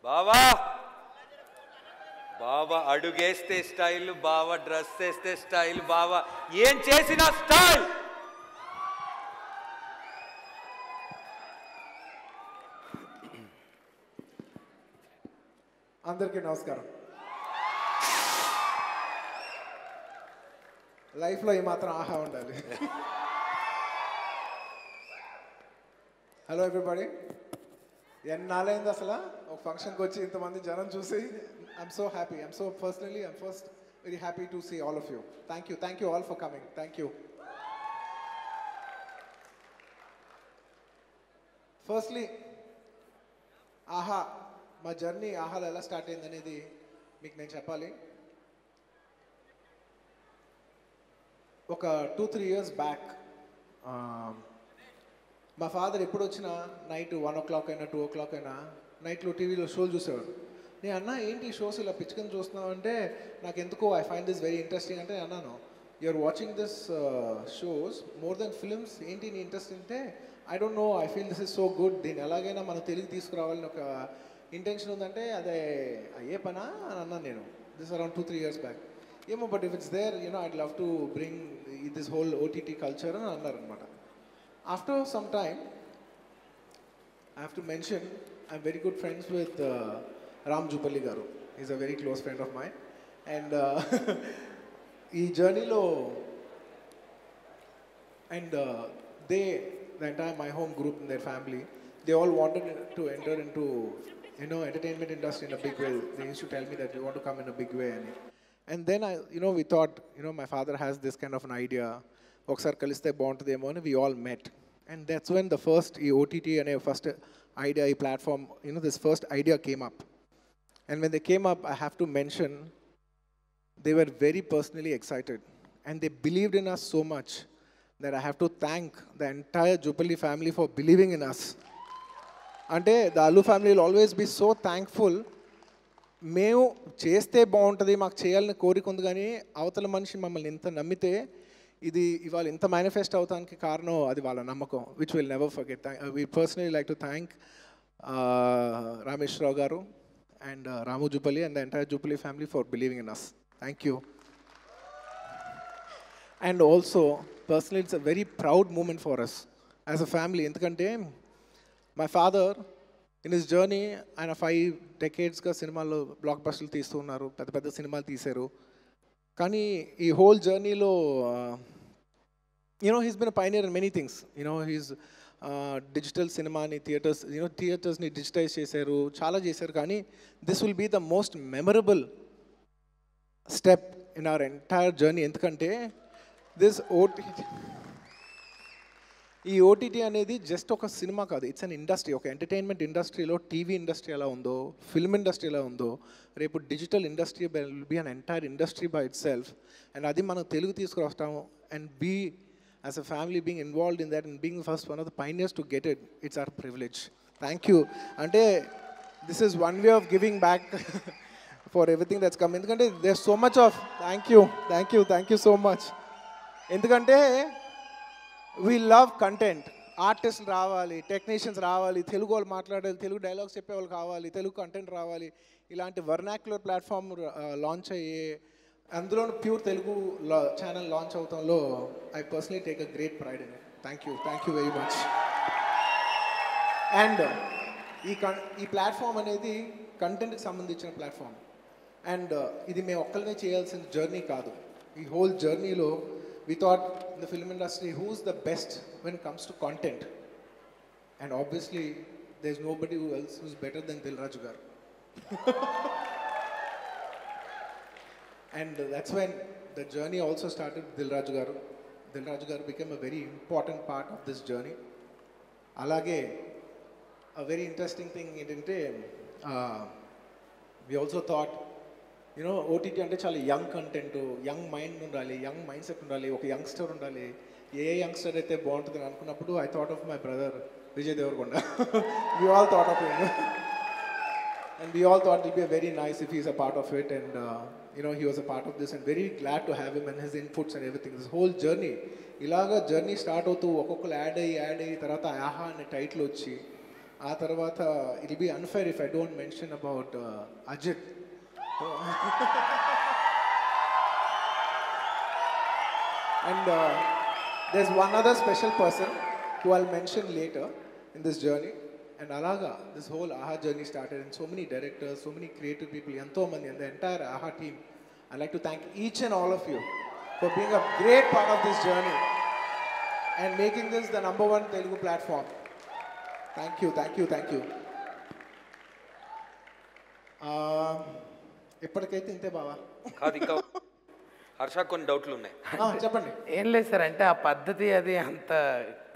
బావా బావా అడుగేస్తే స్టైల్, బావా డ్రెస్ వేస్తే స్టైల్, బావా ఏం చేసినా స్టైల్. అందరికీ నమస్కారం. లైఫ్లో ఏమాత్రం ఆహా ఉండాలి. Hello everybody. ఎన్నాళ్ళైంది అసలు ఒక ఫంక్షన్కి వచ్చి ఇంతమంది జనం చూసి. I'm so happy. I'm so personally I'm first very happy to see all of you. Thank you all for coming. Thank you. Firstly ఆహా మా జర్నీ ఆహాలో ఎలా స్టార్ట్ అయింది అనేది మీకు నేను చెప్పాలి. ఒక 2-3 years బ్యాక్ మా ఫాదర్ ఎప్పుడు వచ్చినా నైట్ 1 o'clock అయినా 2 o'clock అయినా నైట్లో టీవీలో షోలు చూసేవాడు. నేను అన్నా ఏంటి షోస్ ఇలా పిచ్చుకొని చూస్తున్నావు అంటే, నాకు ఎందుకో I find this very interesting అంటే అన్నాను. You're watching this shows more than films, ఏంటి నీ ఇంట్రెస్ట్ అంటే I don't know, I feel this is so good, దీన్ని ఎలాగైనా మనం తెలుగు తీసుకురావాలని ఒక ఇంటెన్షన్ ఉందంటే అదే అయ్యే పనా అని అన్నాను నేను. This around 2-3 years back. ఏమో but if it's there I'd love to bring this whole OTT culture అని అన్నారు అనమాట. After some time, I have to mention, I'm very good friends with Ram Jupalli Garu. He's a very close friend of mine. And ee journey lo, and they, the entire my home group and their family, they all wanted to enter into entertainment industry in a big way. They used to tell me that we want to come in a big way. And then we thought, my father has this kind of an idea. ఒకసారి కలిస్తే బాగుంటుందేమో అని we all met. And that's when the first OTT అనే first idea, ఈ platform, this first idea came up. And when they came up, I have to mention, they were very personally excited. And they believed in us so much that I have to thank the entire Jupalli family for believing in us. అంటే the Allu family will always be so thankful. మేము చేస్తే బాగుంటుంది, మాకు చేయాలని కోరిక ఉంది, కానీ అవతల మనిషి మమ్మల్ని ఇంత నమ్మితే ఇది ఇవాళ ఇంత మేనిఫెస్ట్ అవడానికి కారణం అది వాళ్ళ నమ్మకం, which will never forget. We personally like to thank Rameshwararao గారు and Ramu Jupalli and the entire Jupalli family for believing in us. Thank you. And also personally it's a very proud moment for us as a family. ఎందుకంటే my father in his journey, ఆయన 5 decadesగా సినిమాల్లో black బస్టర్లు తీస్తూ ఉన్నారు, పెద్ద పెద్ద సినిమాలు తీశారు. కానీ ఈ హోల్ జర్నీలో he's been a pioneer in many things. He's digital సినిమాని థియేటర్స్ని డిజిటైజ్ చేశారు, చాలా చేశారు. కానీ this will be the most memorable step in our entire journey. ఎందుకంటే ఈ ఓటీటీ అనేది జస్ట్ ఒక సినిమా కాదు, ఇట్స్ అన్ ఇండస్ట్రీ. ఒక ఎంటర్టైన్మెంట్ ఇండస్ట్రీలో టీవీ ఇండస్ట్రీ ఎలా ఉందో, ఫిల్మ్ ఇండస్ట్రీ ఎలా ఉందో, రేపు digital industry will be an entire industry by itself. And అది మనం తెలుగు తీసుకురావస్తాము. And be as a family being involved in that and being first one of the pioneers to get it, it's our privilege. Thank you. అంటే this is one way of giving back for everything that's come. ఎందుకంటే there so much of thank you so much. ఎందుకంటే we love content. ఆర్టిస్టులు రావాలి, technicians రావాలి, తెలుగు వాళ్ళు మాట్లాడాలి, Telugu dialogues చెప్పేవాళ్ళు కావాలి, తెలుగు కంటెంట్ రావాలి. ఇలాంటి వర్నాక్యులర్ ప్లాట్ఫామ్ లాంచ్ అయ్యే, అందులోనూ ప్యూర్ తెలుగు ఛానల్ లాంచ్ అవడంలో I personally take a great pride in it. Thank you very much. And ఈ ప్లాట్ఫామ్ అనేది కంటెంట్కి సంబంధించిన ప్లాట్ఫామ్. అండ్ ఇది మేము ఒక్కరినే చేయాల్సిన జర్నీ కాదు. ఈ హోల్ జర్నీలో we thought in the film industry, who's the best when it comes to content? And obviously there's nobody else who's better than Dil Raju garu. And that's when the journey also started with Dil Raju garu. Dil Raju garu became a very important part of this journey. Alage a very interesting thing ఏంటంటే we also thought OTT అంటే చాలా young content, young mind ఉండాలి, young mind set ఉండాలి, ఒక youngster ఉండాలి. ఏ youngster అయితే బాగుంటుంది అనుకున్నప్పుడు I thought of my brother Vijay Devarakonda. We all thought of him and we all thought it be very nice if he's a part of it. And he was a part of this and very glad to have him and his inputs and everything. This whole journey ఇలాగా journey start అవుతూ ఒక్కొక్కరు add అయ్యి తర్వాత ఆహా అనే title వచ్చి ఆ తర్వాత it'll be unfair if I don't mention about Ajit. And there's one other special person who I'll mention later in this journey. And Alaga, this whole AHA journey started, and so many directors, so many creative people, Yanto Mani, and the entire AHA team. I'd like to thank each and all of you for being a great part of this journey and making this the #1 Telugu platform. Thank you, thank you, thank you. ఎప్పటికైతే ఇంతే బావా. కాదు ఇంకా హర్ష కొన్ని డౌట్లు ఉన్నాయి. చెప్పండి. ఏం లేదు సార్, అంటే ఆ పద్ధతి అది అంత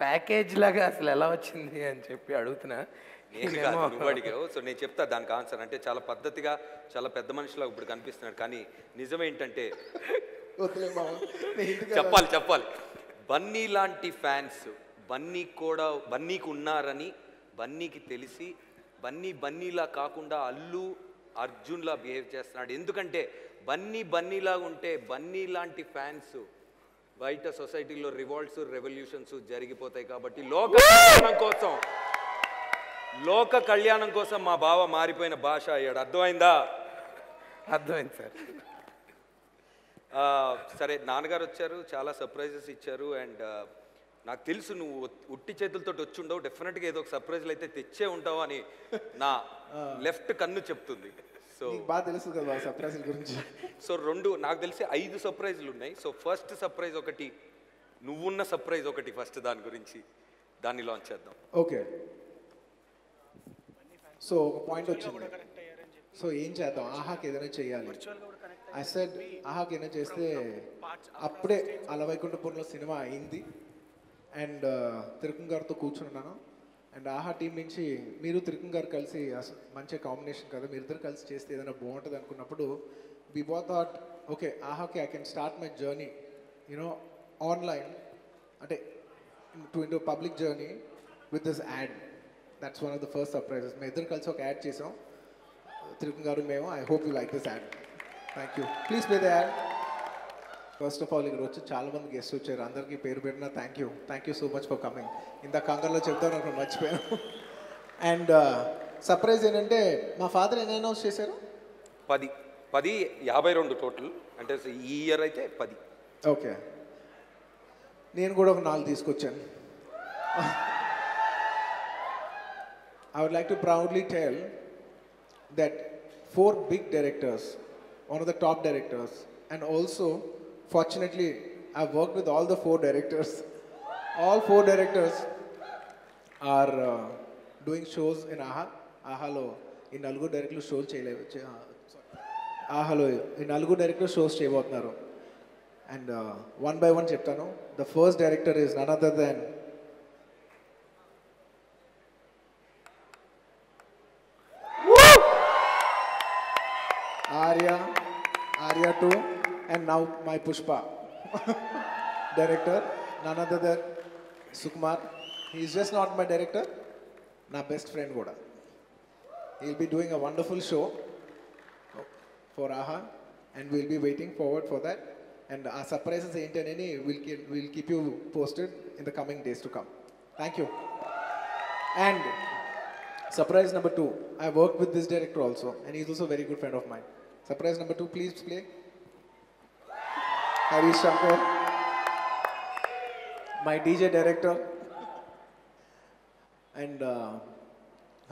ప్యాకేజ్ లాగా అసలు ఎలా వచ్చింది అని చెప్పి అడుగుతున్నా. నువ్వు అడిగావు, సో నేను చెప్తా దానికి ఆన్సర్. అంటే చాలా పద్ధతిగా చాలా పెద్ద మనిషిలా ఇప్పుడు కనిపిస్తున్నాడు, కానీ నిజమేంటంటే చెప్పాలి బన్నీ లాంటి ఫ్యాన్స్ బన్నీకి ఉన్నారని బన్నీకి తెలిసి బన్నీలా కాకుండా అల్లు అర్జున్లా బిహేవ్ చేస్తున్నాడు. ఎందుకంటే బన్నీలా ఉంటే బన్నీ లాంటి ఫ్యాన్స్ బయట సొసైటీలో రివాల్ట్స్ రెవల్యూషన్స్ జరిగిపోతాయి. కాబట్టి లోక కళ్యాణం కోసం మా బావ మారిపోయిన భాష అయ్యాడు. అర్థమైందా? అర్థమైంది సార్. సరే, నాన్నగారు వచ్చారు, చాలా సర్ప్రైజెస్ ఇచ్చారు. అండ్ నాకు తెలుసు నువ్వు ఉట్టి చేతులతో వచ్చి ఉండవు, డెఫినెట్గా ఏదో ఒక సర్ప్రైజ్లు అయితే తెచ్చే ఉంటావు అని నా లెఫ్ట్ కన్ను చెప్తుంది. సో బాగా తెలుసు కదా సర్ప్రైజ్ గురించి. సో నాకు తెలిసి 5 సర్ప్రైజ్లు ఉన్నాయి. సో ఫస్ట్ సర్ప్రైజ్ ఒకటి, నువ్వున్న సర్ప్రైజ్ ఒకటి, ఫస్ట్ దాన్ని లాంచ్ చేద్దాం. ఓకే, సో ఒక పాయింట్ వచ్చింది. సో ఏం చేద్దాం, ఆహాకి ఏదైనా చేయాలి. ఐ సెడ్ ఆహాకి ఏదైనా చేస్తే అప్పుడే అలవైకుంఠపురంలో సినిమా అయింది అండ్ తిరుపతి గారితో కూర్చున్నాను. అండ్ ఆహా టీం నుంచి మీరు తిరుపతి గారు కలిసి మంచి కాంబినేషన్ కదా, మీరిద్దరు కలిసి చేస్తే ఏదైనా బాగుంటుంది అనుకున్నప్పుడు వి బోత్ థాట్ ఓకే ఆహాకి I can start my journey online, అంటే into public journey with this ad. That's one of the first surprises. మేము ఇద్దరు కలిసి ఒక యాడ్ చేసాం, తిరుపతి గారు మేము. I hope you like this ad. Thank you. Please play the ad. First of all ఇక్కడ వచ్చి చాలామంది గెస్ట్ వచ్చారు, అందరికీ పేరు పెట్టిన thank you so much for coming. ఇంత కంగారులో చెప్తాను అక్కడ మర్చిపోయాను. అండ్ సర్ప్రైజ్ ఏంటంటే మా ఫాదర్ ఎన్ని అనౌన్స్ చేశారు? 10 52 టోటల్, అంటే ఈ ఇయర్ అయితే 10. ఓకే, నేను కూడా ఒక 4 తీసుకొచ్చాను. I would like to proudly tell that 4 big directors, one of the top directors, and also fortunately I've worked with all the 4 directors. All 4 directors are doing shows in AHA. AHAలో ఈ 4 డైరెక్టర్లు షోలు ఆహాలో ఈ 4 director shows చేయబోతున్నారు. And one by one చెప్తాను. The first director is none other than Arya 2, and now my Pushpa director, none other than Sukumar. He is just not my director, my best friend Goda. He'll be doing a wonderful show for AHA, and we'll be waiting forward for that. And our surprises we'll keep you posted in the coming days to come. Thank you. And surprise number 2, I worked with this director also, and he's also a very good friend of mine. Surprise number 2, please play. Harish Shankar, my DJ director. And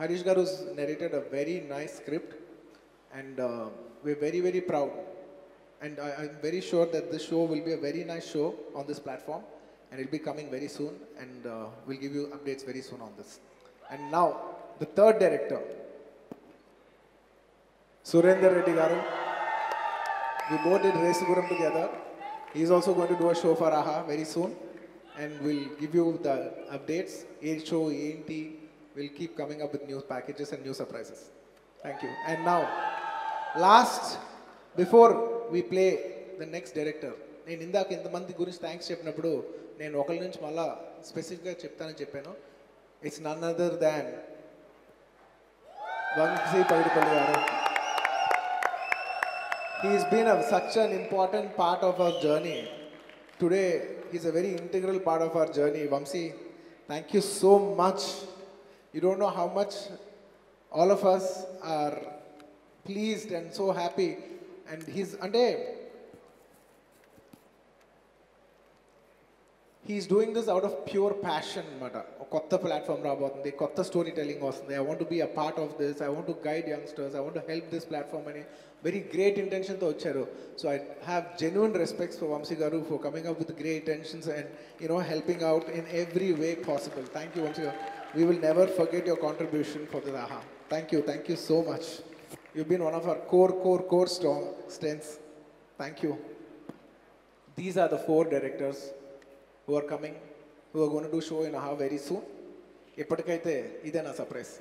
Harish Garu's narrated a very nice script, and we're very, very proud. And I'm very sure that this show will be a very nice show on this platform, and it'll be coming very soon, and we'll give you updates very soon on this. And now, the third director, Surender Reddy Garu. We both did Resuguram together. He's also going to do a show for AHA very soon, and we'll give you the updates. Each show, ENT, we'll keep coming up with new packages and new surprises. Thank you. And now, last, before we play the next director, నేను ఇందాక ఇంతమంది గురించి thanks చెప్పినప్పుడు నేను ఒకరి నుంచి మళ్ళా స్పెసిఫిక్గా చెప్తానని చెప్పాను. It's none other than Vamshi Paidipally గారు. He's been such an important part of our journey. Today, he's a very integral part of our journey. Vamsi, thank you so much. You don't know how much all of us are pleased and so happy. And he's doing this out of pure passion అన్నమాట. కొత్త platform రాబోతుంది, కొత్త story telling వస్తుంది. I want to be a part of this. I want to guide youngsters. I want to help this platform అని very great intentionతో వచ్చారు. So I have genuine respects for Vamsi garu for coming up with great intentions and helping out in every way possible. Thank you, Vamsi garu. We will never forget your contribution for the AHA. Thank you so much. You've been one of our core strengths. Thank you. These are the 4 directors who are coming, who are going to do show in AHA very soon. ఇప్పటికైతే ఇదే నా surprise.